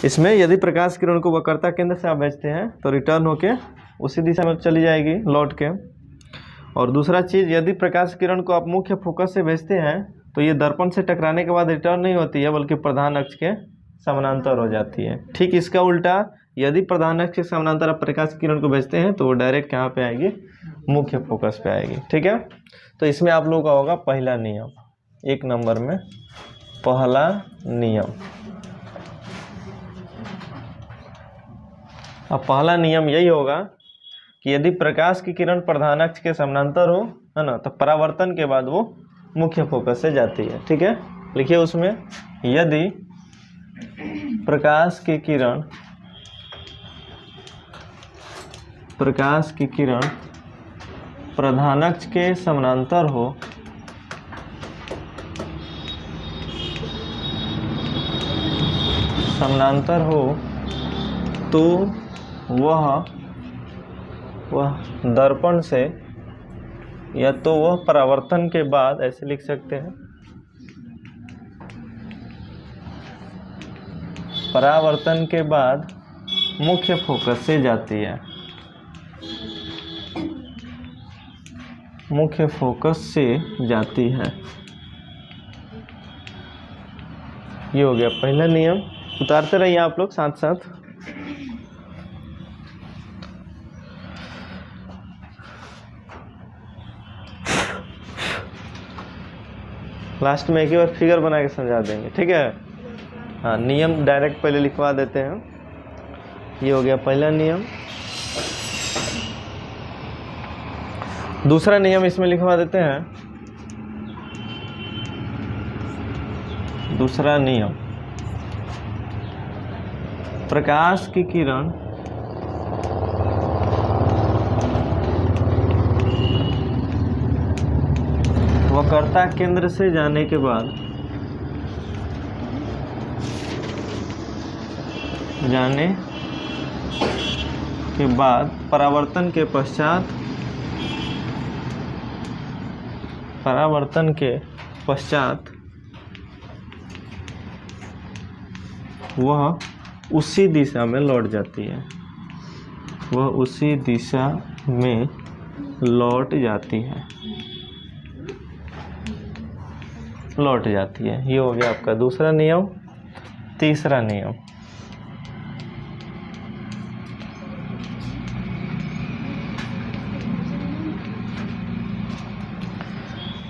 इसमें यदि प्रकाश किरण को वक्रता केंद्र से आप भेजते हैं तो रिटर्न होके उसी दिशा में चली जाएगी लौट के। और दूसरा चीज़, यदि प्रकाश किरण को आप मुख्य फोकस से भेजते हैं तो ये दर्पण से टकराने के बाद रिटर्न नहीं होती है, बल्कि प्रधान अक्ष के समानांतर हो जाती है। ठीक इसका उल्टा, यदि प्रधान अक्ष के समानांतर आप प्रकाश किरण को भेजते हैं तो वो डायरेक्ट कहाँ पे आएगी, मुख्य फोकस पे आएगी। ठीक है, तो इसमें आप लोगों का होगा पहला नियम, 1 नंबर में पहला नियम। अब पहला नियम यही होगा कि यदि प्रकाश की किरण प्रधान अक्ष के समानांतर हो, है ना, तो परावर्तन के बाद वो मुख्य फोकस से जाती है। ठीक है, लिखिए उसमें, यदि प्रकाश की किरण प्रधान अक्ष के समानांतर हो तो वह दर्पण से, या तो वह परावर्तन के बाद, ऐसे लिख सकते हैं, परावर्तन के बाद मुख्य फोकस से जाती है, मुख्य फोकस से जाती है। ये हो गया पहला नियम। उतारते रहिए आप लोग साथ साथ। लास्ट में एक ही बार फिगर बना के समझा देंगे। ठीक है, हाँ, नियम डायरेक्ट पहले लिखवा देते हैं। ये हो गया पहला नियम। दूसरा नियम इसमें लिखवा देते हैं। दूसरा नियम, प्रकाश की किरण वक्रता केंद्र से जाने के बाद परावर्तन के पश्चात वह उसी दिशा में लौट जाती है, वह उसी दिशा में लौट जाती है, लौट जाती है। ये हो गया आपका दूसरा नियम। तीसरा नियम,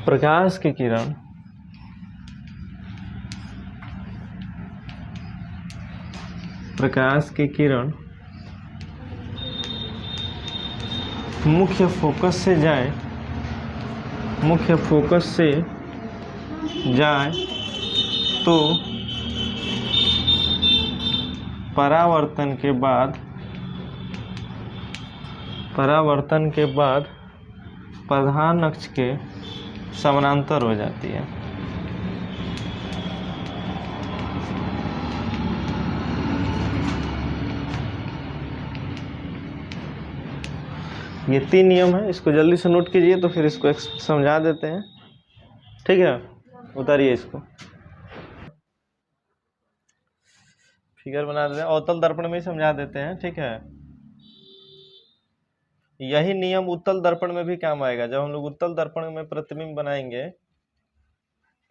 प्रकाश की किरण मुख्य फोकस से जाए तो परावर्तन के बाद प्रधान अक्ष के समानांतर हो जाती है। ये 3 नियम है, इसको जल्दी से नोट कीजिए, तो फिर इसको समझा देते हैं। ठीक है, उतारिए इसको, फिगर बना देते हैं, अवतल दर्पण में ही समझा देते हैं। ठीक है, यही नियम उत्तल दर्पण में भी काम आएगा। जब हम लोग उत्तल दर्पण में प्रतिबिंब बनाएंगे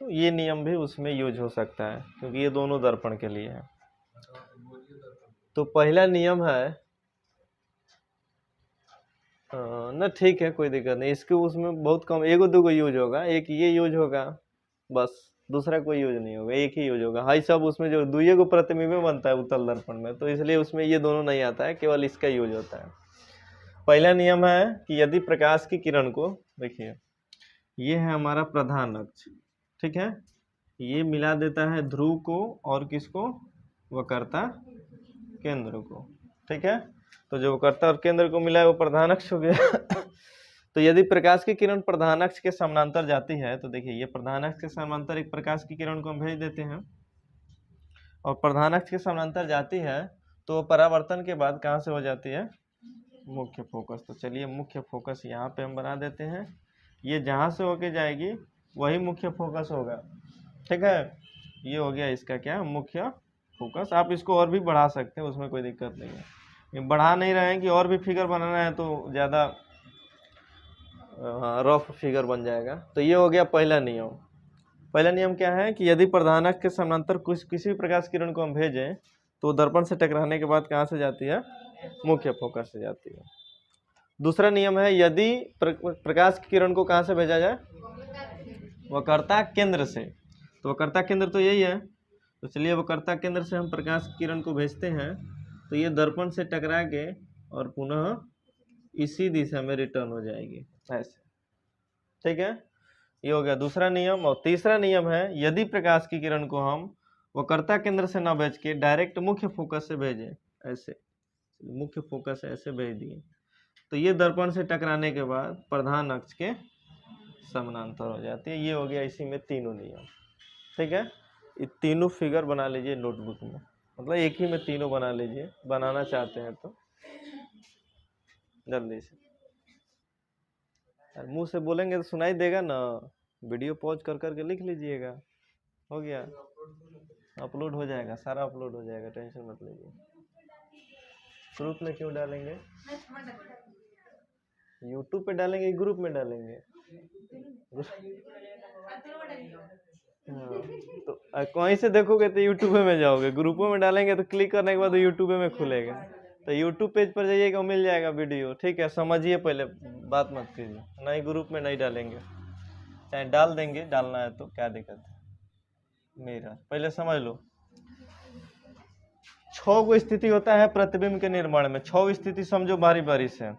तो ये नियम भी उसमें यूज हो सकता है, क्योंकि ये दोनों दर्पण के लिए है। तो पहला नियम है ना, ठीक है, कोई दिक्कत नहीं, इसके उसमें बहुत कम, 1-2 यूज होगा, एक ये यूज होगा बस, दूसरा कोई यूज नहीं होगा, एक ही यूज होगा। हाई सब उसमें जो 2 प्रतिबिंब बनता है उत्तल दर्पण में, तो इसलिए उसमें ये दोनों नहीं आता है, केवल इसका यूज होता है। पहला नियम है कि यदि प्रकाश की किरण को, देखिए ये है हमारा प्रधान अक्ष, ठीक है, ये मिला देता है ध्रुव को और किसको, वक्रता केंद्र को। ठीक है, तो जो वक्रता और केंद्र को मिला है वो प्रधान अक्ष हो गया। तो यदि प्रकाश की किरण प्रधान अक्ष के समानांतर जाती है, तो देखिए ये प्रधान अक्ष के समानांतर एक प्रकाश की किरण को हम भेज देते हैं, और प्रधान अक्ष के समानांतर जाती है तो परावर्तन के बाद कहाँ से हो जाती है, मुख्य फोकस। तो चलिए मुख्य फोकस यहाँ पे हम बना देते हैं, ये जहाँ से होके जाएगी वही मुख्य फोकस होगा। ठीक है, ये हो गया इसका क्या, मुख्य फोकस। आप इसको और भी बढ़ा सकते हैं, उसमें कोई दिक्कत नहीं है। ये बढ़ा नहीं रहे हैं कि और भी फिगर बनाना है तो ज़्यादा रफ फिगर बन जाएगा। तो ये हो गया पहला नियम। पहला नियम क्या है कि यदि प्रधानक के समानांतर कुछ किसी भी प्रकाश किरण को हम भेजें तो दर्पण से टकराने के बाद कहाँ से जाती है? मुख्य फोकस से जाती है। दूसरा नियम है यदि प्रकाश की किरण को कहाँ से भेजा जाए? वक्रता केंद्र से। तो वक्रता केंद्र तो यही है, तो चलिए वक्रता केंद्र से हम प्रकाश की किरण को भेजते हैं तो ये दर्पण से टकरा के और पुनः इसी दिशा में रिटर्न हो जाएगी ऐसे। ठीक है, ये हो गया दूसरा नियम। और तीसरा नियम है यदि प्रकाश की किरण को हम वक्रता केंद्र से न भेज के डायरेक्ट मुख्य फोकस से भेजें, ऐसे मुख्य फोकस से ऐसे भेज दिए तो ये दर्पण से टकराने के बाद प्रधान अक्ष के समानांतर हो जाती है। ये हो गया इसी में तीनों नियम। ठीक है, ये तीनों फिगर बना लीजिए नोटबुक में, मतलब एक ही में तीनों बना लीजिए, बनाना चाहते हैं तो जल्दी से। मुंह से बोलेंगे तो सुनाई देगा ना, वीडियो पॉज कर करके लिख लीजिएगा। हो गया, अपलोड हो जाएगा, सारा अपलोड हो जाएगा, टेंशन मत लीजिए। ग्रुप में क्यों डालेंगे? यूट्यूब पे डालेंगे, ग्रुप में डालेंगे। हाँ, तो कहीं से देखोगे तो यूट्यूब में जाओगे, ग्रुपों में डालेंगे तो क्लिक करने के बाद यूट्यूब में खुलेगा, तो यूट्यूब पेज पर जाइएगा, मिल जाएगा वीडियो। ठीक है, समझिए पहले, बात मत कीजिए। नहीं, ग्रुप में नहीं डालेंगे, चाहे डाल देंगे, डालना है तो क्या दिक्कत है मेरा, पहले समझ लो। 6 गो स्थिति होता है प्रतिबिंब के निर्माण में, 6 स्थिति समझो बारी बारी से।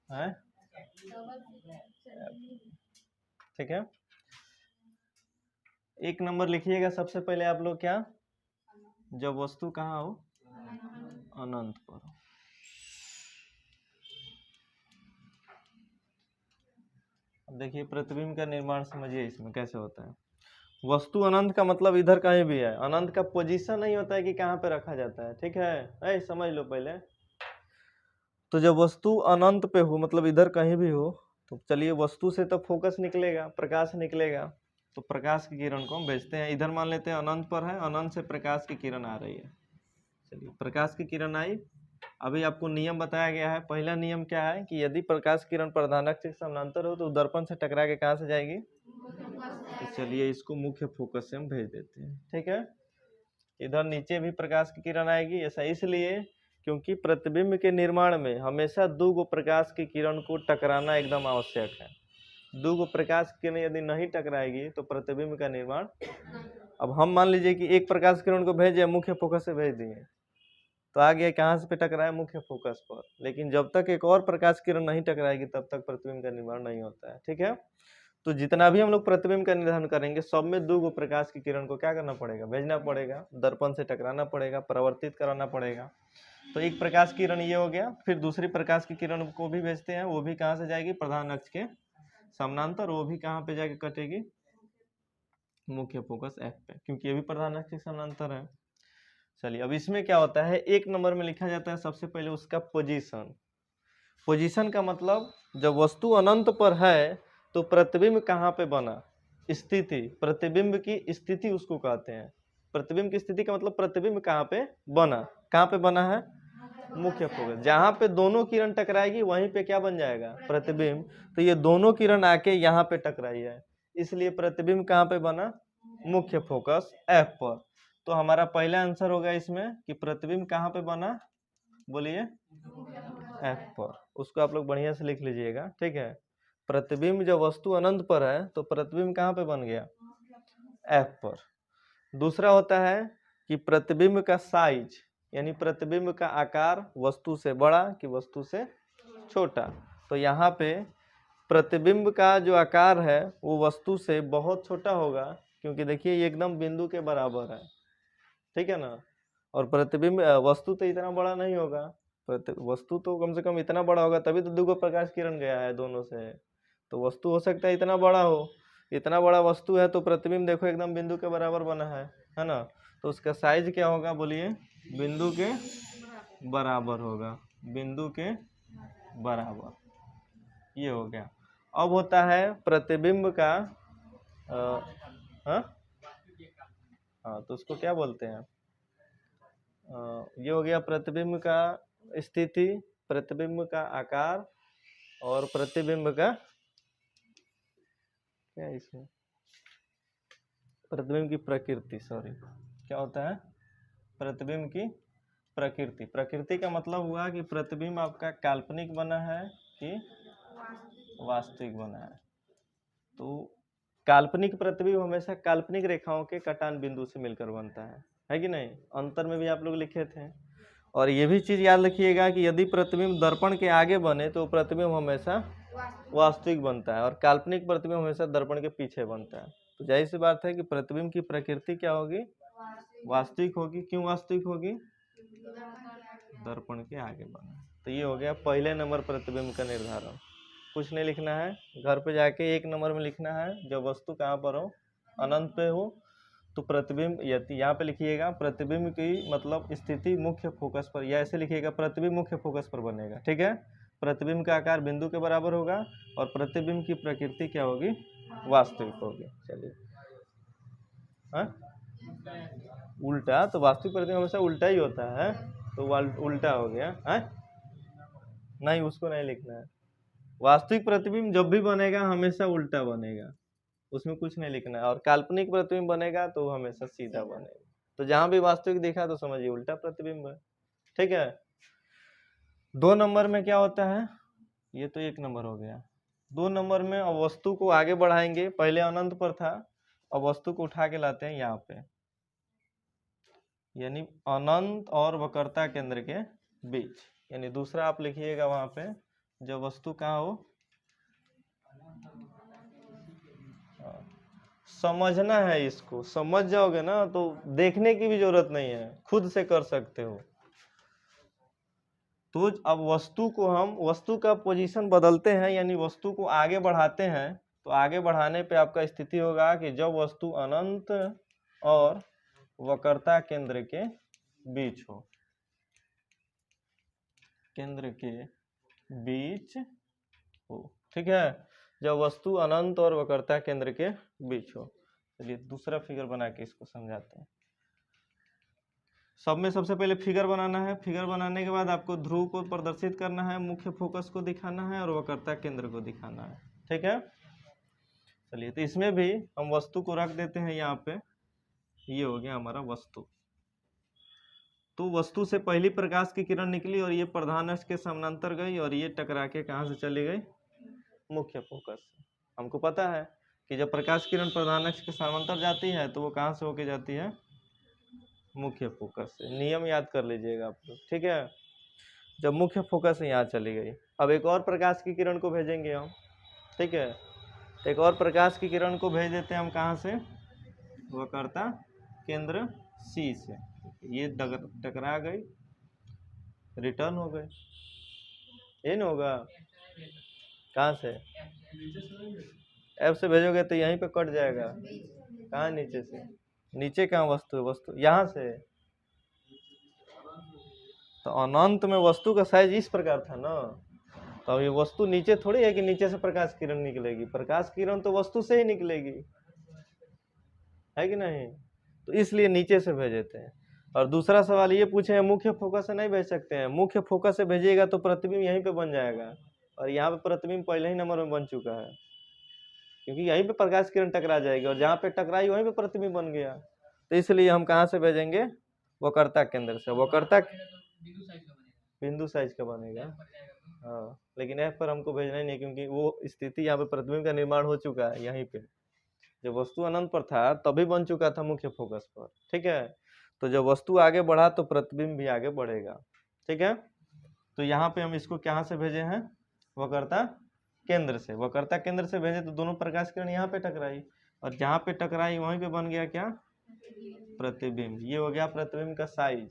है ठीक है, एक नंबर लिखिएगा सबसे पहले आप लोग, क्या? जब वस्तु कहाँ हो? अनंत पर। अब देखिए प्रतिबिंब का निर्माण समझिए इसमें कैसे होता है। वस्तु अनंत का मतलब इधर कहीं भी है, अनंत का पोजीशन नहीं होता है कि कहाँ पे रखा जाता है। ठीक है, समझ लो पहले। तो जब वस्तु अनंत पे हो, मतलब इधर कहीं भी हो, तो चलिए वस्तु से तो फोकस निकलेगा, प्रकाश निकलेगा, तो प्रकाश की किरण को हम भेजते हैं। इधर मान लेते हैं अनंत पर है, अनंत से प्रकाश की किरण आ रही है। चलिए प्रकाश की किरण आई। अभी आपको नियम बताया गया है। पहला नियम क्या है कि यदि प्रकाश किरण प्रधानक से समानांतर हो तो दर्पण से टकरा के कहाँ से जाएगी? तो चलिए इसको मुख्य फोकस से हम भेज देते हैं। ठीक है, इधर नीचे भी प्रकाश की किरण आएगी। ऐसा इसलिए क्योंकि प्रतिबिंब के निर्माण में हमेशा 2 गो प्रकाश की किरण को टकराना एकदम आवश्यक है। 2 गो प्रकाश की किरण यदि नहीं टकराएगी तो प्रतिबिंब का निर्माण। अब हम मान लीजिए कि एक प्रकाश किरण को भेजे, मुख्य फोकस से भेज दिए, तो आ गया कहाँ से पे टकराया? मुख्य फोकस पर। लेकिन जब तक एक और प्रकाश किरण नहीं टकराएगी तब तक प्रतिबिंब का निर्माण नहीं होता है। ठीक है, तो जितना भी हम लोग प्रतिबिंब का निर्धारण करेंगे सब में 2 गो प्रकाश की किरण को क्या करना पड़ेगा? भेजना पड़ेगा, दर्पण से टकराना पड़ेगा, परावर्तित कराना पड़ेगा। तो एक प्रकाश किरण ये हो गया। फिर दूसरी प्रकाश की किरण को भी भेजते हैं, वो भी कहाँ से जाएगी? प्रधान अक्ष के समानांतर। वो भी कहाँ पे जाके कटेगी? मुख्य फोकस F पे, क्योंकि ये भी प्रधान अक्ष के समानांतर है। चलिए अब इसमें क्या होता है, एक नंबर में लिखा जाता है सबसे पहले उसका पोजीशन। पोजीशन का मतलब जब वस्तु अनंत पर है तो प्रतिबिंब कहाँ पे बना, स्थिति, प्रतिबिंब की स्थिति उसको कहते हैं। प्रतिबिंब की स्थिति का मतलब प्रतिबिंब कहाँ पे बना, कहाँ पे बना है? मुख्य फोकस। जहाँ पे दोनों किरण टकराएगी वहीं पे क्या बन जाएगा? प्रतिबिंब। तो ये दोनों किरण आके यहाँ पे टकराई है, इसलिए प्रतिबिंब कहाँ पे बना? मुख्य फोकस F पर। तो हमारा पहला आंसर होगा इसमें कि प्रतिबिंब कहाँ पे बना, बोलिए? F पर। उसको आप लोग बढ़िया से लिख लीजिएगा। ठीक है, प्रतिबिंब जब वस्तु अनंत पर है तो प्रतिबिंब कहाँ पे बन गया? F पर। दूसरा होता है कि प्रतिबिंब का साइज, यानी प्रतिबिंब का आकार वस्तु से बड़ा कि वस्तु से छोटा। तो यहाँ पे प्रतिबिंब का जो आकार है वो वस्तु से बहुत छोटा होगा, क्योंकि देखिए ये एकदम बिंदु के बराबर है। ठीक है ना, और प्रतिबिंब वस्तु तो इतना बड़ा नहीं होगा, वस्तु तो कम से कम इतना बड़ा होगा, तभी तो 2 गो प्रकाश किरण गया है दोनों से। तो वस्तु हो सकता है इतना बड़ा हो, इतना बड़ा वस्तु है तो प्रतिबिंब देखो एकदम बिंदु के बराबर बना है ना। तो उसका साइज क्या होगा, बोलिए? बिंदु के बराबर होगा, बिंदु के बराबर, ये हो गया। अब होता है प्रतिबिंब का हाँ हाँ, तो उसको क्या बोलते हैं? ये हो गया प्रतिबिंब का स्थिति, प्रतिबिंब का आकार, और प्रतिबिंब का क्या है इसमें, प्रतिबिंब की प्रकृति, सॉरी, क्या होता है? प्रतिबिंब की प्रकृति। प्रकृति का मतलब हुआ कि प्रतिबिंब आपका काल्पनिक बना है कि वास्तविक बना है। तो काल्पनिक प्रतिबिंब हमेशा काल्पनिक रेखाओं के कटान बिंदु से मिलकर बनता है कि नहीं? अंतर में भी आप लोग लिखे थे। और ये भी चीज याद रखिएगा कि यदि प्रतिबिंब दर्पण के आगे बने तो प्रतिबिंब हमेशा वास्तविक बनता है, और काल्पनिक प्रतिबिंब हमेशा दर्पण के पीछे बनता है। तो जाहिर सी बात है कि प्रतिबिंब की प्रकृति क्या होगी? वास्तविक होगी। क्यों वास्तविक होगी? दर्पण के आगे बना। तो ये हो गया पहले नंबर प्रतिबिंब का निर्धारण। कुछ नहीं लिखना है, घर पे जाके 1 नंबर में लिखना है, जब वस्तु कहाँ पर हो? अनंत पे हो, तो प्रतिबिंब, यहाँ पे लिखिएगा प्रतिबिंब की मतलब स्थिति मुख्य फोकस पर, या ऐसे लिखिएगा प्रतिबिंब मुख्य फोकस पर बनेगा, ठीक है? प्रतिबिंब का आकार बिंदु के बराबर होगा, और प्रतिबिंब की प्रकृति क्या होगी? वास्तविक होगी। चलिए, हाँ उल्टा, तो वास्तविक प्रतिबिंब हमेशा उल्टा ही होता है, तो उल्टा हो गया है? नहीं, उसको नहीं लिखना है। वास्तविक प्रतिबिंब जब भी बनेगा हमेशा उल्टा बनेगा, उसमें कुछ नहीं लिखना है। और काल्पनिक प्रतिबिंब बनेगा तो हमेशा सीधा बनेगा। तो जहां भी वास्तविक दिखा तो समझिए उल्टा प्रतिबिंब है, ठीक है? 2 नंबर में क्या होता है? ये तो 1 नंबर हो गया। 2 नंबर में अब वस्तु को आगे बढ़ाएंगे, पहले अनंत पर था, अब वस्तु को उठा के लाते हैं यहाँ पे, यानी अनंत और वक्रता केंद्र के बीच, यानी दूसरा आप लिखिएगा वहां पे, जब वस्तु कहाँ हो? समझना है, इसको समझ जाओगे ना तो देखने की भी जरूरत नहीं है, खुद से कर सकते हो। तो अब वस्तु को हम, वस्तु का पोजीशन बदलते हैं, यानी वस्तु को आगे बढ़ाते हैं, तो आगे बढ़ाने पे आपका स्थिति होगा कि जब वस्तु अनंत और वक्रता केंद्र के बीच हो, केंद्र के बीच हो, ठीक है? जब वस्तु अनंत और वक्रता केंद्र के बीच हो। चलिए दूसरा फिगर बना के इसको समझाते हैं। सब में सबसे पहले फिगर बनाना है। फिगर बनाने के बाद आपको ध्रुव को प्रदर्शित करना है, मुख्य फोकस को दिखाना है, और वक्रता केंद्र को दिखाना है, ठीक है? चलिए, तो इसमें भी हम वस्तु को रख देते हैं यहाँ पे। ये हो गया हमारा वस्तु। तो वस्तु से पहली प्रकाश की किरण निकली और ये प्रधान अक्ष के समानांतर गई, और ये टकरा के कहाँ से चली गई? मुख्य फोकस से। हमको पता है कि जब प्रकाश किरण प्रधान अक्ष के समानांतर जाती है तो वो कहाँ से होके जाती है? मुख्य फोकस से। नियम याद कर लीजिएगा आप लोग, ठीक है? जब मुख्य फोकस यहाँ चली गई, अब एक और प्रकाश की किरण को भेजेंगे हम, ठीक है? तो एक और प्रकाश की किरण को भेज देते हैं हम, कहाँ से? वक्रता केंद्र सी से। ये टकरा गई, रिटर्न हो गए, ये नहीं होगा? कहाँ से? ऐप से भेजोगे तो यहीं पे कट जाएगा। कहाँ नीचे से? नीचे कहाँ वस्तु है? वस्तु यहाँ से। तो अनंत में वस्तु का साइज इस प्रकार था ना, तो ये वस्तु नीचे थोड़ी है कि नीचे से प्रकाश किरण निकलेगी। प्रकाश किरण तो वस्तु से ही निकलेगी, है कि नहीं? तो इसलिए नीचे से भेजे थे। और दूसरा सवाल ये पूछे हैं, मुख्य फोकस से नहीं भेज सकते हैं? मुख्य फोकस से भेजिएगा तो प्रतिबिंब यहीं पे बन जाएगा, और यहाँ पे प्रतिबिंब पहले ही नंबर में बन चुका है, क्योंकि यहीं पे प्रकाश किरण टकरा जाएगी, और जहाँ पे टकराई वहीं पे प्रतिबिंब बन गया। तो इसलिए हम कहाँ से भेजेंगे? वक्रता केंद्र से। वक्रता बिंदु साइज का बनेगा, हाँ, लेकिन एफ पर हमको भेजना ही नहीं, क्योंकि वो स्थिति यहाँ पे प्रतिबिंब का निर्माण हो चुका है यहीं पे। जब वस्तु अनंत पर था तभी बन चुका था मुख्य फोकस पर, ठीक है? तो जब वस्तु आगे बढ़ा तो प्रतिबिंब भी आगे बढ़ेगा, ठीक है? तो यहाँ पे हम इसको कहाँ से भेजे हैं? वक्रता केंद्र से। वक्रता केंद्र से भेजे तो दोनों प्रकाश किरण यहाँ पे टकराई, और जहाँ पे टकराई वहीं पे बन गया क्या? प्रतिबिंब। ये हो गया प्रतिबिंब का साइज,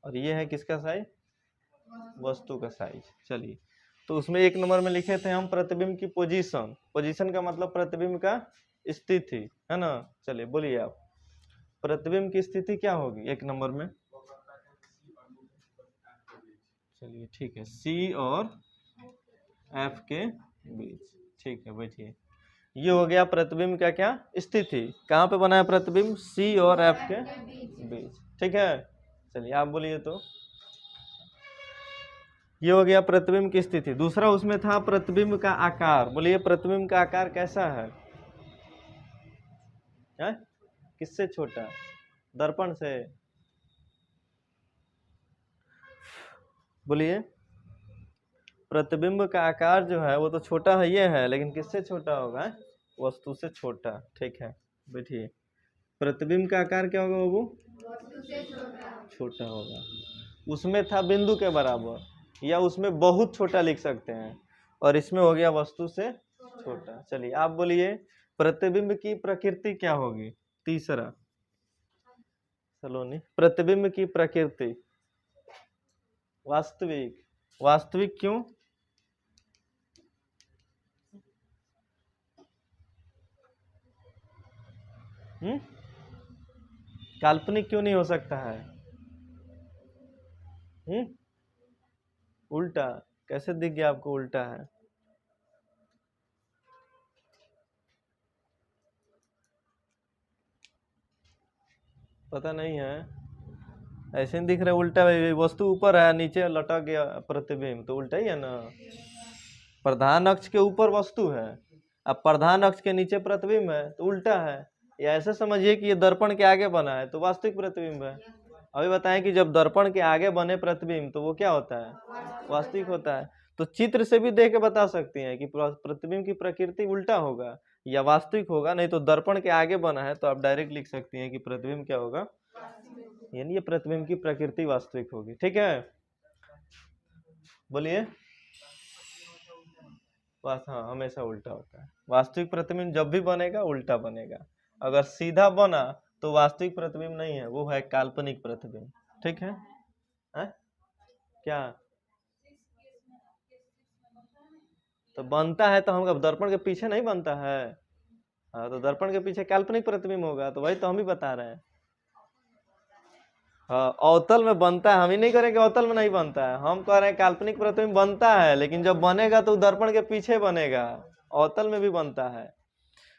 और ये है किसका साइज? वस्तु का साइज। चलिए, तो उसमें 1 नंबर में लिखे थे हम प्रतिबिंब की पोजीशन। पोजीशन का मतलब प्रतिबिंब का स्थिति, है ना? चलिए बोलिए आप, प्रतिबिंब की स्थिति क्या होगी 1 नंबर में? चलिए ठीक है, सी और एफ के बीच। ठीक है बैठिए, ये हो गया प्रतिबिंब का क्या स्थिति, कहाँ पे बना है प्रतिबिंब, सी और एफ के बीच। ठीक है, चलिए आप बोलिए तो। ये हो गया प्रतिबिंब की स्थिति। दूसरा उसमें था प्रतिबिंब का आकार। बोलिए प्रतिबिंब का आकार कैसा है? किससे छोटा? दर्पण से। बोलिए, प्रतिबिंब का आकार जो है वो तो छोटा है, ये है, लेकिन किससे छोटा होगा? वस्तु से छोटा। ठीक है बैठिए, प्रतिबिंब का आकार क्या होगा बाबू? वस्तु से छोटा होगा। उसमें था बिंदु के बराबर, या उसमें बहुत छोटा लिख सकते हैं, और इसमें हो गया वस्तु से छोटा। चलिए आप बोलिए, प्रतिबिंब की प्रकृति क्या होगी? तीसरा सलोनी, प्रतिबिंब की प्रकृति वास्तविक। वास्तविक क्यों? काल्पनिक क्यों नहीं हो सकता है? उल्टा कैसे दिख गया आपको? उल्टा है, पता नहीं है, ऐसे नहीं दिख रहा उल्टा। वस्तु ऊपर है, नीचे लटक गया प्रतिबिंब, तो उल्टा ही है ना। प्रधान अक्ष के ऊपर वस्तु है, अब प्रधान अक्ष के नीचे प्रतिबिंब है, तो उल्टा है। या ऐसे समझिए कि ये दर्पण के आगे बना है तो वास्तविक प्रतिबिंब है। अभी बताएं कि जब दर्पण के आगे बने प्रतिबिंब तो वो क्या होता है? वास्तविक होता है। तो चित्र से भी देख के बता सकती हैं कि प्रतिबिंब की प्रकृति उल्टा होगा या वास्तविक होगा। नहीं तो दर्पण के आगे बना है तो आप डायरेक्ट लिख सकती हैं कि प्रतिबिंब क्या होगा, यानी ये प्रतिबिंब की प्रकृति वास्तविक होगी। ठीक है बोलिए। हाँ हमेशा उल्टा होता है। वास्तविक प्रतिबिंब जब भी बनेगा उल्टा बनेगा। अगर सीधा बना तो वास्तविक प्रतिबिंब नहीं है, वो है काल्पनिक प्रतिबिंब। ठीक है, क्या तो बनता है तो हम दर्पण के पीछे नहीं बनता है। हाँ तो दर्पण के पीछे काल्पनिक प्रतिबिंब होगा, तो वही तो हम भी बता रहे हैं। हाँ अवतल में बनता है, हम ही नहीं करेंगे अवतल में नहीं बनता है। हम कह रहे हैं काल्पनिक प्रतिबिंब बनता है, लेकिन जब बनेगा तो दर्पण के पीछे बनेगा, अवतल में भी बनता है।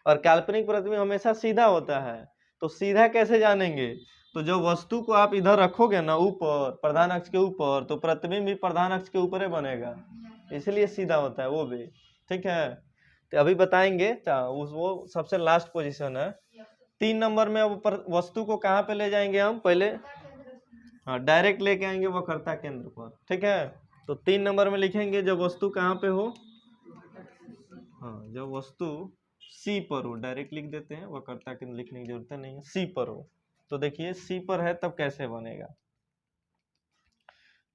और काल्पनिक प्रतिबिंब हमेशा सीधा होता है। तो सीधा कैसे जानेंगे? तो जो वस्तु को आप इधर रखोगे ना ऊपर, प्रधान अक्ष के ऊपर, तो प्रतिबिंब भी प्रधान अक्ष के ऊपर ही बनेगा, इसलिए सीधा होता है वो भी। ठीक है, तो अभी बताएंगे वो सबसे लास्ट पोजीशन है। 3 नंबर में अब वस्तु को कहाँ पे ले जाएंगे हम? पहले हाँ डायरेक्ट लेके आएंगे वक्रता केंद्र पर। ठीक है, तो 3 नंबर में लिखेंगे जब वस्तु कहाँ पे हो, हाँ जब वस्तु सी पर हो, डायरेक्ट लिख देते हैं, वक्रता केंद्र लिखने की जरूरत नहीं है, सी पर हो। तो देखिए सी पर है तब कैसे बनेगा।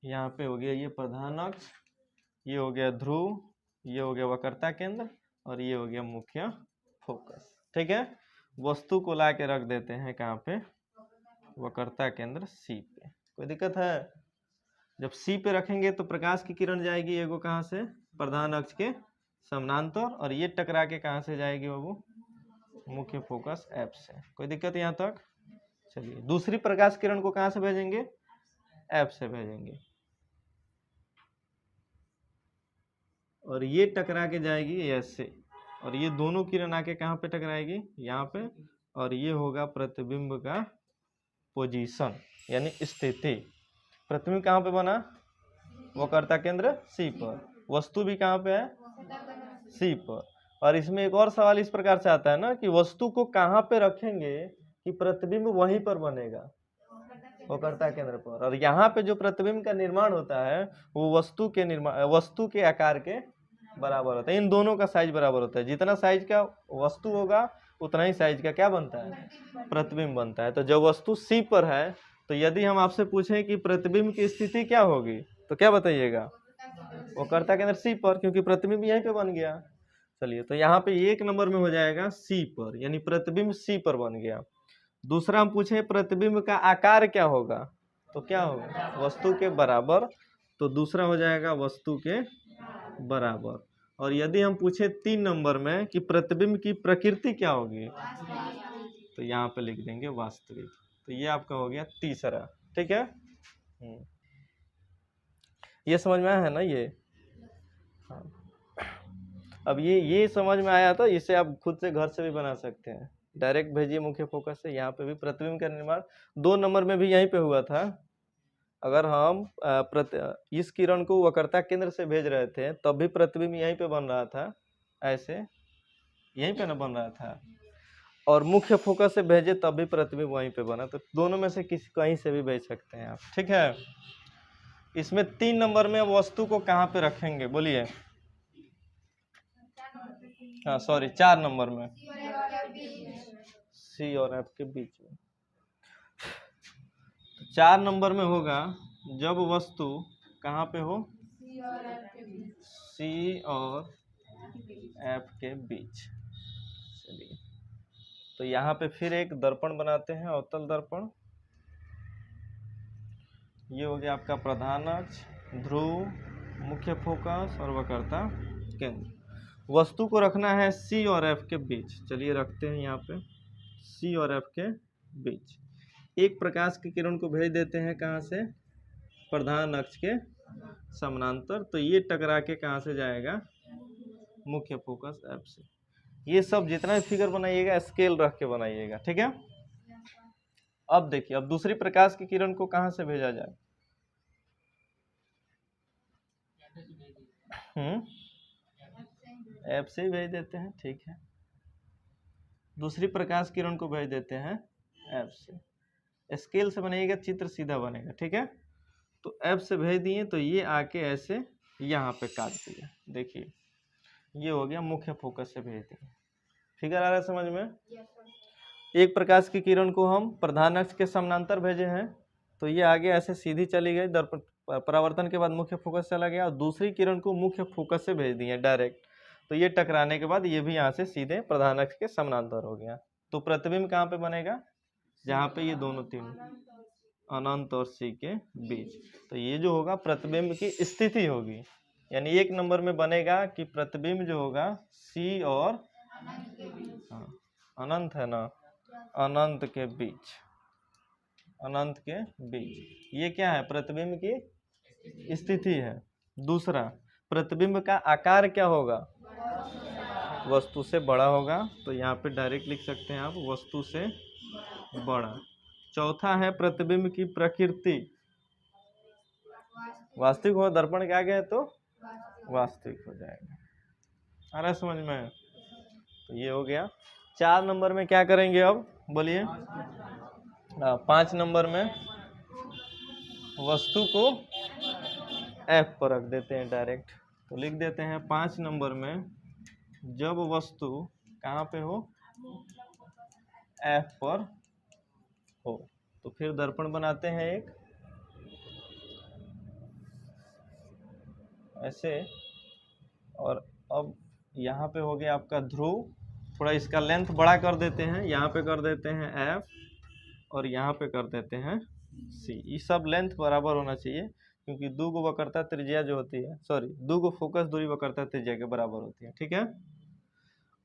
यहाँ पे हो गया ये प्रधान अक्ष, ये हो गया ध्रुव, ये हो गया वक्रता केंद्र, और ये हो गया मुख्य फोकस। ठीक है, वस्तु को ला के रख देते हैं कहाँ पे? वक्रता केंद्र सी पे। कोई दिक्कत है? जब सी पे रखेंगे तो प्रकाश की किरण जाएगी एगो कहाँ से? प्रधान अक्ष के समानांतर, और ये टकरा के कहाँ से जाएगी बाबू? मुख्य फोकस एफ से। कोई दिक्कत यहाँ तक? चलिए दूसरी प्रकाश किरण को कहाँ से भेजेंगे? एफ से भेजेंगे, और ये टकरा के जाएगी एस से, और ये दोनों किरण आके कहाँ पे टकराएगी? यहाँ पे, और ये होगा प्रतिबिंब का पोजीशन यानी स्थिति। प्रतिबिंब कहाँ पे बना? वक्रता केंद्र सी पर। वस्तु भी कहाँ पे है? सी पर। और इसमें एक और सवाल इस प्रकार से आता है ना कि वस्तु को कहाँ पे रखेंगे कि प्रतिबिंब वहीं पर बनेगा? वक्रता केंद्र पर। और यहाँ पे जो प्रतिबिंब का निर्माण होता है वो वस्तु के आकार के बराबर होता है। इन दोनों का साइज बराबर होता है, जितना साइज का वस्तु होगा उतना ही साइज का क्या बनता है? प्रतिबिंब बनता है। तो जब वस्तु सी पर है तो यदि हम आपसे पूछें कि प्रतिबिंब की स्थिति क्या होगी तो क्या बताइएगा? वक्रता केंद्र सी पर, क्योंकि प्रतिबिंब यहीं पे बन गया। चलिए तो यहाँ पे 1 नंबर में हो जाएगा सी पर, यानी प्रतिबिंब सी पर बन गया। दूसरा हम पूछे प्रतिबिंब का आकार क्या होगा, तो क्या होगा? वस्तु के बराबर। तो दूसरा हो जाएगा वस्तु के बराबर। और यदि हम पूछे 3 नंबर में कि प्रतिबिंब की प्रकृति क्या होगी, तो यहाँ पे लिख देंगे वास्तविक। तो ये आपका हो गया तीसरा। ठीक है, ये समझ में आया है ना ये? हाँ। अब ये समझ में आया तो इसे आप खुद से घर से भी बना सकते हैं। डायरेक्ट भेजिए मुख्य फोकस से। यहाँ पे भी प्रतिबिंब का निर्माण 2 नंबर में भी यहीं पे हुआ था। अगर हम इस किरण को वक्रता केंद्र से भेज रहे थे तब भी प्रतिबिंब यहीं पे बन रहा था, ऐसे यहीं पे ना बन रहा था, और मुख्य फोकस से भेजे तब भी प्रतिबिंब वहीं पे बना। तो दोनों में से किसी कहीं से भी भेज सकते हैं आप, ठीक है। इसमें 3 नंबर में वस्तु को कहाँ पे रखेंगे बोलिए? हाँ सॉरी, 4 नंबर में सी और एफ के बीच में। 4 नंबर में होगा जब वस्तु कहाँ पे हो? सी और एफ के बीच। चलिए, तो यहाँ पे फिर एक दर्पण बनाते हैं, अवतल दर्पण। ये हो गया आपका प्रधान अक्ष, ध्रुव, मुख्य फोकस और वक्रता केंद्र। वस्तु को रखना है सी और एफ के बीच। चलिए रखते हैं यहाँ पे सी और एफ के बीच। एक प्रकाश की किरण को भेज देते हैं कहाँ से? प्रधान अक्ष के समानांतर। तो ये टकरा के कहाँ से जाएगा? मुख्य फोकस एफ से। ये सब जितना भी फिगर बनाइएगा स्केल रख के बनाइएगा, ठीक है। अब देखिए, अब दूसरी प्रकाश की किरण को कहाँ से भेजा जाए? एफ से ही भेज देते हैं, ठीक है। दूसरी प्रकाश किरण को भेज देते हैं एफ से। स्केल से बनाइएगा, चित्र सीधा बनेगा, ठीक है। तो एफ से भेज दिए तो ये आके ऐसे यहाँ पे काट दिया। देखिए ये हो गया मुख्य फोकस से भेज दिए। फिगर आ रहा है समझ में? एक प्रकाश की किरण को हम प्रधान अक्ष के समानांतर भेजे हैं तो ये आगे ऐसे सीधी चली गई, दर्पण परावर्तन के बाद मुख्य फोकस चला गया, और दूसरी किरण को मुख्य फोकस से भेज दिए डायरेक्ट। तो ये टकराने के बाद ये भी यहाँ से सीधे प्रधान अक्ष के समानांतर हो गया। तो प्रतिबिंब कहाँ पे बनेगा? जहाँ पे ये दोनों तीन अनंत और सी के बीच। तो ये जो होगा प्रतिबिंब की स्थिति होगी, यानी 1 नंबर में बनेगा कि प्रतिबिंब जो होगा सी और अनंत है ना, अनंत के बीच, अनंत के बीच। ये क्या है? प्रतिबिंब की स्थिति है। दूसरा, प्रतिबिंब का आकार क्या होगा? वस्तु से बड़ा होगा। तो यहाँ पे डायरेक्ट लिख सकते हैं आप, वस्तु से बड़ा। चौथा है प्रतिबिंब की प्रकृति। वास्तविक हो, दर्पण के आगे है तो वास्तविक हो जाएगा। आ रहा है समझ में? तो ये हो गया। 4 नंबर में क्या करेंगे अब बोलिए? 5 नंबर में वस्तु को एफ पर रख देते हैं डायरेक्ट। तो लिख देते हैं 5 नंबर में जब वस्तु कहाँ पे हो? एफ पर हो। तो फिर दर्पण बनाते हैं एक ऐसे, और अब यहाँ पे हो गया आपका ध्रुव। थोड़ा इसका लेंथ बड़ा कर देते हैं, यहाँ पे कर देते हैं एफ और यहाँ पे कर देते हैं सी। ये सब लेंथ बराबर होना चाहिए क्योंकि दो गो वक्रता त्रिज्या जो होती है, सॉरी, दो गो फोकस दूरी वक्रता त्रिज्या के बराबर होती है, ठीक है।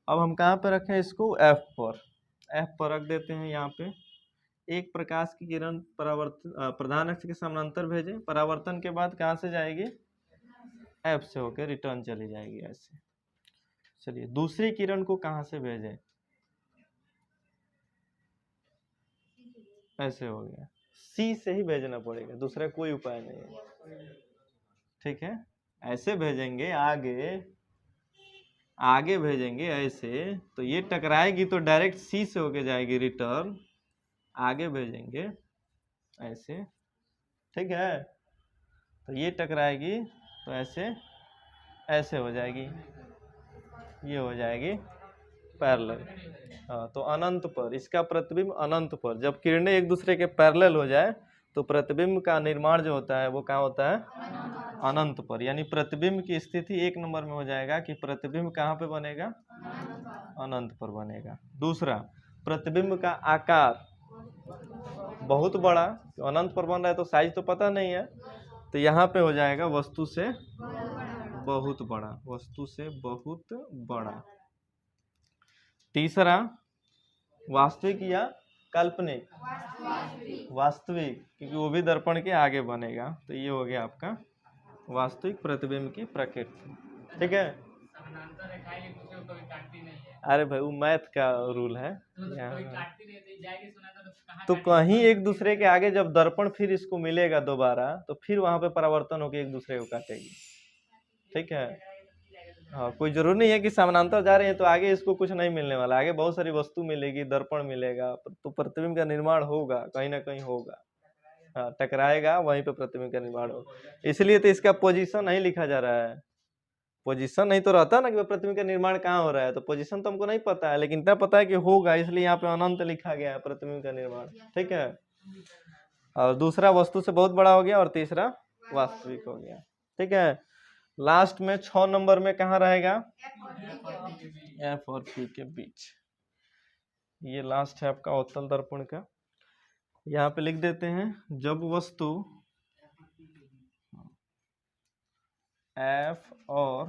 अब हम कहाँ पे रखें इसको? एफ पर। एफ पर रख देते हैं यहाँ पे। एक प्रकाश की किरण प्रधान अक्ष के समानांतर भेजें, परावर्तन के बाद कहाँ से जाएगी? एफ से होकर रिटर्न चली जाएगी ऐसे। चलिए दूसरी किरण को कहाँ से भेजें? ऐसे हो गया, सी से ही भेजना पड़ेगा, दूसरा कोई उपाय नहीं है, ठीक है। ऐसे भेजेंगे, आगे भेजेंगे ऐसे, तो ये टकराएगी तो डायरेक्ट सी से होके जाएगी रिटर्न। आगे भेजेंगे ऐसे, ठीक है। तो ये टकराएगी तो ऐसे हो जाएगी, ये हो जाएगी पैरेलल। हाँ, तो अनंत पर, इसका प्रतिबिंब अनंत पर। जब किरणें एक दूसरे के पैरेलल हो जाए तो प्रतिबिंब का निर्माण जो होता है वो कहाँ होता है? अनंत पर। यानी प्रतिबिंब की स्थिति 1 नंबर में हो जाएगा कि प्रतिबिंब कहाँ पे बनेगा? अनंत पर बनेगा। दूसरा, प्रतिबिंब का आकार बहुत बड़ा, तो अनंत पर बन रहा है तो साइज तो पता नहीं है, तो यहाँ पे हो जाएगा वस्तु से बहुत बड़ा, वस्तु से बहुत बड़ा। तीसरा, वास्तविक या काल्पनिक? वास्तविक, क्योंकि वो भी दर्पण के आगे बनेगा। तो ये हो गया आपका वास्तविक प्रतिबिंब की प्रकृति। ठीक है, समानांतर रेखाएं एक दूसरे को कभी काटती नहीं है। अरे भाई वो मैथ का रूल है तो यहाँ। कभी काटती नहीं थी, जाएगी समानांतर तो कहाँ तो काटेगी? कहीं एक दूसरे के आगे जब दर्पण फिर इसको मिलेगा दोबारा, तो फिर वहां पे परावर्तन होकर एक दूसरे को काटेगी। ठीक है, हाँ, कोई जरूरी नहीं है कि समानांतर जा रहे हैं तो आगे इसको कुछ नहीं मिलने वाला, आगे बहुत सारी वस्तु मिलेगी, दर्पण मिलेगा, तो प्रतिबिंब का निर्माण होगा, कहीं ना कहीं होगा। हाँ, टकराएगा, वहीं पे प्रतिबिंब का निर्माण होगा। इसलिए तो इसका पोजीशन नहीं लिखा जा रहा है। पोजीशन नहीं तो रहता ना कि प्रतिबिंब का निर्माण कहाँ हो रहा है, तो पोजीशन तो हमको नहीं पता है, लेकिन इतना पता है कि होगा, इसलिए यहाँ पे अनंत लिखा गया है प्रतिबिंब का निर्माण। ठीक है, और दूसरा वस्तु से बहुत बड़ा हो गया और तीसरा वास्तविक हो गया। ठीक है, लास्ट में 6 नंबर में कहाँ रहेगा? एफ और पी के बीच। ये लास्ट है आपका अवतल दर्पण का। यहाँ पे लिख देते हैं, जब वस्तु एफ और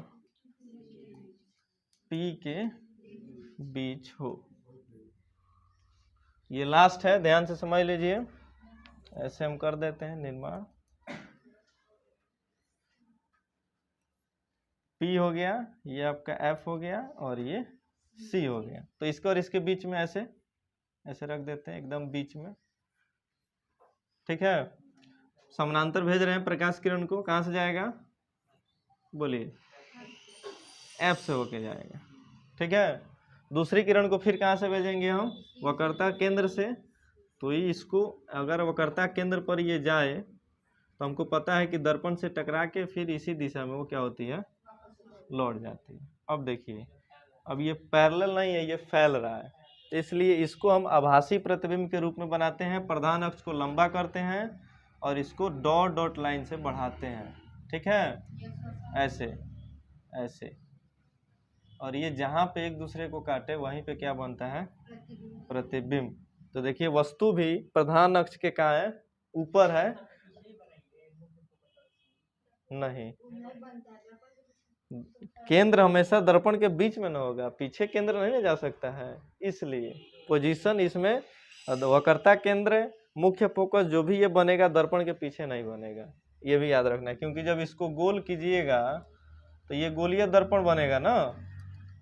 पी के बीच हो। ये लास्ट है, ध्यान से समझ लीजिए। ऐसे हम कर देते हैं निर्माण। पी हो गया, ये आपका एफ हो गया और ये सी हो गया। तो इसको और इसके बीच में ऐसे ऐसे रख देते हैं, एकदम बीच में। ठीक है, समानांतर भेज रहे हैं प्रकाश किरण को, कहाँ से जाएगा बोलिए? एफ से होके जाएगा। ठीक है, दूसरी किरण को फिर कहाँ से भेजेंगे हम? वक्रता केंद्र से। तो ये इसको अगर वक्रता केंद्र पर ये जाए तो हमको पता है कि दर्पण से टकरा के फिर इसी दिशा में वो क्या होती है, लौट जाती है। अब देखिए, अब ये पैरेलल नहीं है, ये फैल रहा है, तो इसलिए इसको हम आभासी प्रतिबिंब के रूप में बनाते हैं। प्रधान अक्ष को लंबा करते हैं और इसको डॉट डॉट लाइन से बढ़ाते हैं। ठीक है, ऐसे ऐसे, और ये जहाँ पे एक दूसरे को काटे वहीं पे क्या बनता है? प्रतिबिंब। तो देखिए, वस्तु भी प्रधान अक्ष के कहाँ है? ऊपर है नहीं, केंद्र हमेशा दर्पण के बीच में न होगा, पीछे केंद्र नहीं ना जा सकता है, इसलिए पोजीशन इसमें वक्रता केंद्र मुख्य फोकस जो भी ये बनेगा दर्पण के पीछे नहीं बनेगा, ये भी याद रखना है। क्योंकि जब इसको गोल कीजिएगा तो ये गोलीय दर्पण बनेगा ना,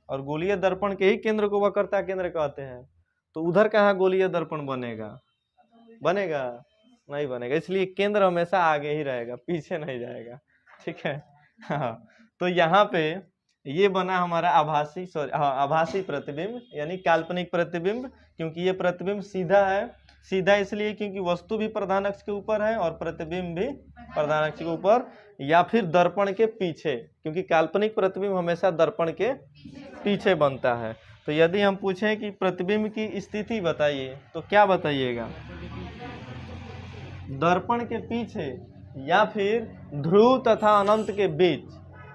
और गोलीय दर्पण के ही केंद्र को वक्रता केंद्र कहते हैं। तो उधर कहाँ गोलीय दर्पण बनेगा? बनेगा नहीं बनेगा, इसलिए केंद्र हमेशा आगे ही रहेगा, पीछे नहीं जाएगा। ठीक है, हाँ, तो यहाँ पे ये बना हमारा आभासी प्रतिबिंब, यानी काल्पनिक प्रतिबिंब। क्योंकि ये प्रतिबिंब सीधा है, सीधा इसलिए क्योंकि वस्तु भी प्रधान अक्ष के ऊपर है और प्रतिबिंब भी प्रधान अक्ष के ऊपर या फिर दर्पण के पीछे, क्योंकि काल्पनिक प्रतिबिंब हमेशा दर्पण के पीछे बनता है। तो यदि हम पूछें कि प्रतिबिंब की स्थिति बताइए, तो क्या बताइएगा? दर्पण के पीछे या फिर ध्रुव तथा अनंत के बीच,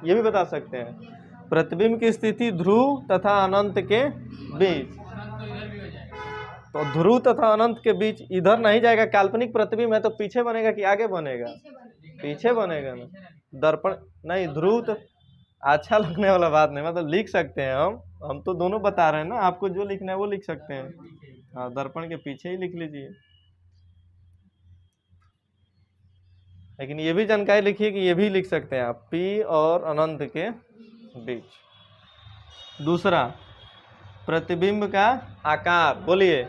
ये भी बता सकते हैं। प्रतिबिंब की स्थिति ध्रुव तथा अनंत के बीच, तो ध्रुव तथा अनंत के बीच इधर नहीं जाएगा। काल्पनिक प्रतिबिंब है तो पीछे बनेगा कि आगे बनेगा? पीछे बनेगा ना, दर्पण नहीं, ध्रुव तो अच्छा लगने वाला बात नहीं, मतलब लिख सकते हैं हम तो दोनों बता रहे हैं ना, आपको जो लिखना है वो लिख सकते हैं। हाँ, दर्पण के पीछे ही लिख लीजिए, लेकिन ये भी जानकारी लिखिए कि ये भी लिख सकते हैं आप, पी और अनंत के बीच। दूसरा, प्रतिबिंब का आकार बोलिए?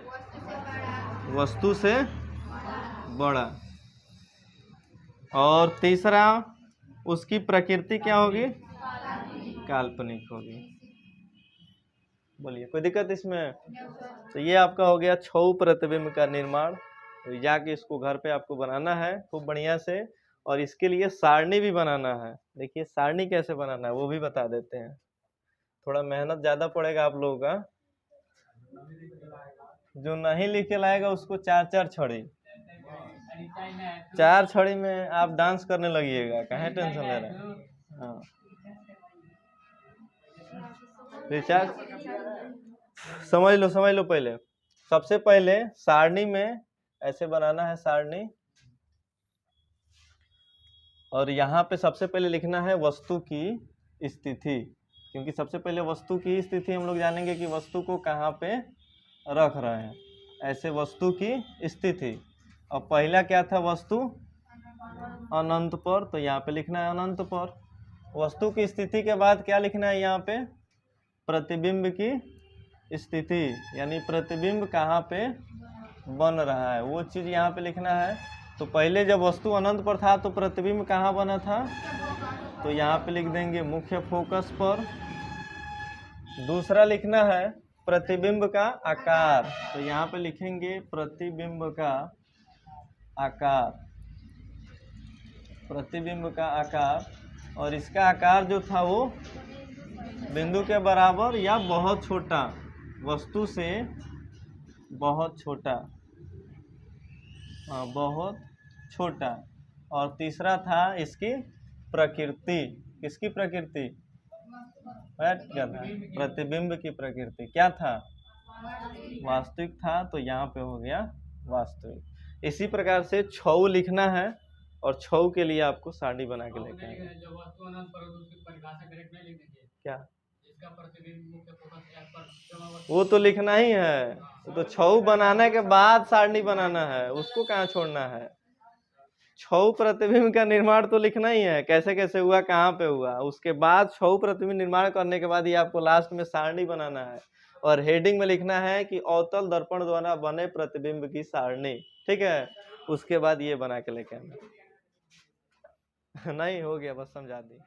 वस्तु से बड़ा। और तीसरा, उसकी प्रकृति क्या होगी? काल्पनिक होगी। बोलिए, कोई दिक्कत इसमें? तो ये आपका हो गया 6 प्रतिबिंब का निर्माण। तो जाके इसको घर पे आपको बनाना है खूब बढ़िया से, और इसके लिए सारणी भी बनाना है। देखिए सारणी कैसे बनाना है वो भी बता देते हैं, थोड़ा मेहनत ज़्यादा पड़ेगा आप लोगों का। जो नहीं लिख के लाएगा उसको 4 छड़ी, 4 छड़ी में आप डांस करने लगिएगा, कहाँ टेंशन ले रहे हैं। हाँ, रिचार्ज समझ लो पहले। सबसे पहले सारणी में ऐसे बनाना है सारणी, और यहाँ पे सबसे पहले लिखना है वस्तु की स्थिति, क्योंकि सबसे पहले वस्तु की स्थिति हम लोग जानेंगे कि वस्तु को कहाँ पे रख रहे हैं। ऐसे वस्तु की स्थिति, और पहला क्या था? वस्तु अनंत पर, तो यहाँ पे लिखना है अनंत पर। वस्तु की स्थिति के बाद क्या लिखना है यहाँ पे, प्रतिबिंब की स्थिति, यानी प्रतिबिंब कहाँ पे बन रहा है वो चीज़ यहाँ पे लिखना है। तो पहले जब वस्तु अनंत पर था तो प्रतिबिंब कहाँ बना था, तो यहाँ पे लिख देंगे मुख्य फोकस पर। दूसरा लिखना है प्रतिबिंब का आकार, तो यहाँ पे लिखेंगे प्रतिबिंब का आकार, प्रतिबिंब का आकार, और इसका आकार जो था वो बिंदु के बराबर या बहुत छोटा, वस्तु से बहुत छोटा, बहुत छोटा। और तीसरा था इसकी प्रकृति, किसकी प्रकृति, क्या था, प्रतिबिंब की प्रकृति क्या था, वास्तविक था, तो यहाँ पे हो गया वास्तविक। इसी प्रकार से छऊ लिखना है, और छऊ के लिए आपको सारणी बना के लेके आएंगे। जो वस्तु अनंत पर होगी उसकी परिभाषा करेक्ट नहीं लिखेंगे, क्या, इसका प्रतिबिंब मुख्य फोकस क्या पर जमा वो तो लिखना ही है, वो तो छऊ बनाने के बाद सारणी बनाना है, उसको कहाँ छोड़ना है। छऊ प्रतिबिंब का निर्माण तो लिखना ही है, कैसे कैसे हुआ, कहाँ पे हुआ, उसके बाद छऊ प्रतिबिंब निर्माण करने के बाद ये आपको लास्ट में सारणी बनाना है, और हेडिंग में लिखना है कि अवतल दर्पण द्वारा बने प्रतिबिंब की सारणी, ठीक है। उसके बाद ये बना के लेके आना। नहीं हो गया, बस समझा दी।